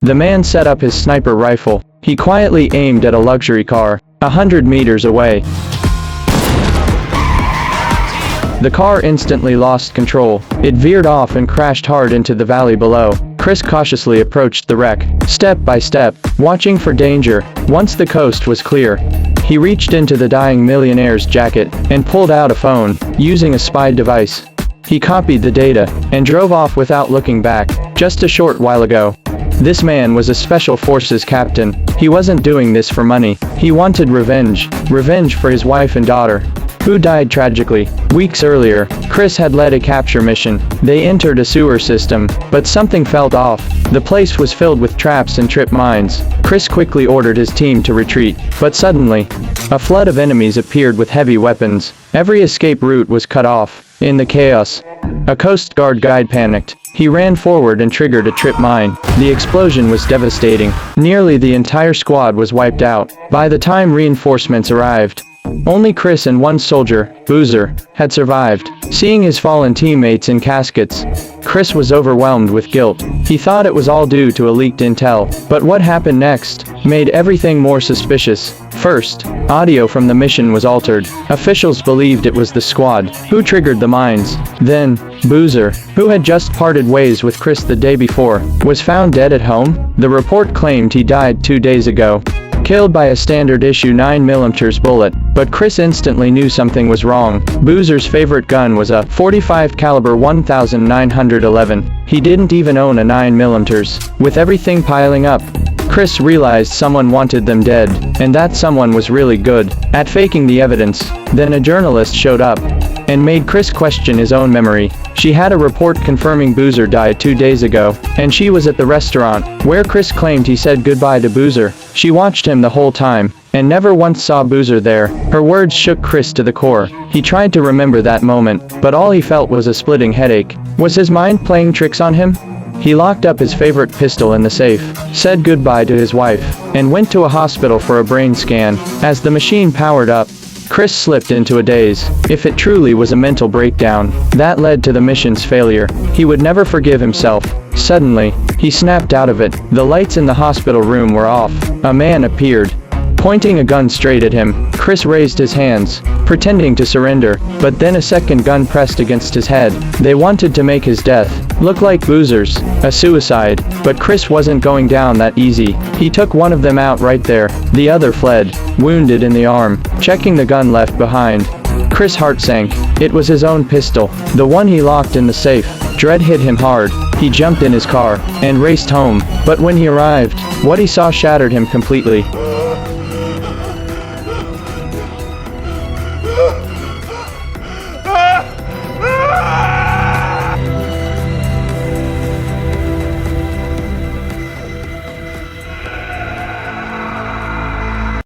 The man set up his sniper rifle. He quietly aimed at a luxury car, 100 meters away. The car instantly lost control. It veered off and crashed hard into the valley below. Chris cautiously approached the wreck, step by step, watching for danger. Once the coast was clear, he reached into the dying millionaire's jacket and pulled out a phone, using a spy device. He copied the data and drove off without looking back. Just a short while ago, this man was a special forces captain. He wasn't doing this for money. He wanted revenge. Revenge for his wife and daughter, who died tragically. Weeks earlier, Chris had led a capture mission. They entered a sewer system, but something felt off. The place was filled with traps and trip mines. Chris quickly ordered his team to retreat, but suddenly, a flood of enemies appeared with heavy weapons. Every escape route was cut off. In the chaos, a Coast Guard guide panicked. He ran forward and triggered a trip mine. The explosion was devastating. Nearly the entire squad was wiped out. By the time reinforcements arrived, only Chris and one soldier, Boozer, had survived. Seeing his fallen teammates in caskets, Chris was overwhelmed with guilt. He thought it was all due to a leaked intel, but what happened next made everything more suspicious. First, audio from the mission was altered. Officials believed it was the squad who triggered the mines. Then, Boozer, who had just parted ways with Chris the day before, was found dead at home. The report claimed he died 2 days ago, killed by a standard issue 9mm bullet, but Chris instantly knew something was wrong. Boozer's favorite gun was a .45 caliber 1911. He didn't even own a 9mm. With everything piling up, Chris realized someone wanted them dead, and that someone was really good at faking the evidence. Then a journalist showed up and made Chris question his own memory. She had a report confirming Boozer died 2 days ago, and she was at the restaurant where Chris claimed he said goodbye to Boozer. She watched him the whole time and never once saw Boozer there. Her words shook Chris to the core. He tried to remember that moment, but all he felt was a splitting headache. Was his mind playing tricks on him? He locked up his favorite pistol in the safe, said goodbye to his wife, and went to a hospital for a brain scan. As the machine powered up, Chris slipped into a daze. If it truly was a mental breakdown that led to the mission's failure, he would never forgive himself. Suddenly, he snapped out of it. The lights in the hospital room were off. A man appeared, pointing a gun straight at him. Chris raised his hands, pretending to surrender, but then a second gun pressed against his head. They wanted to make his death look like Boozer's, a suicide, but Chris wasn't going down that easy. He took one of them out right there. The other fled, wounded in the arm, checking the gun left behind. Chris' heart sank. It was his own pistol, the one he locked in the safe. Dread hit him hard. He jumped in his car and raced home, but when he arrived, what he saw shattered him completely.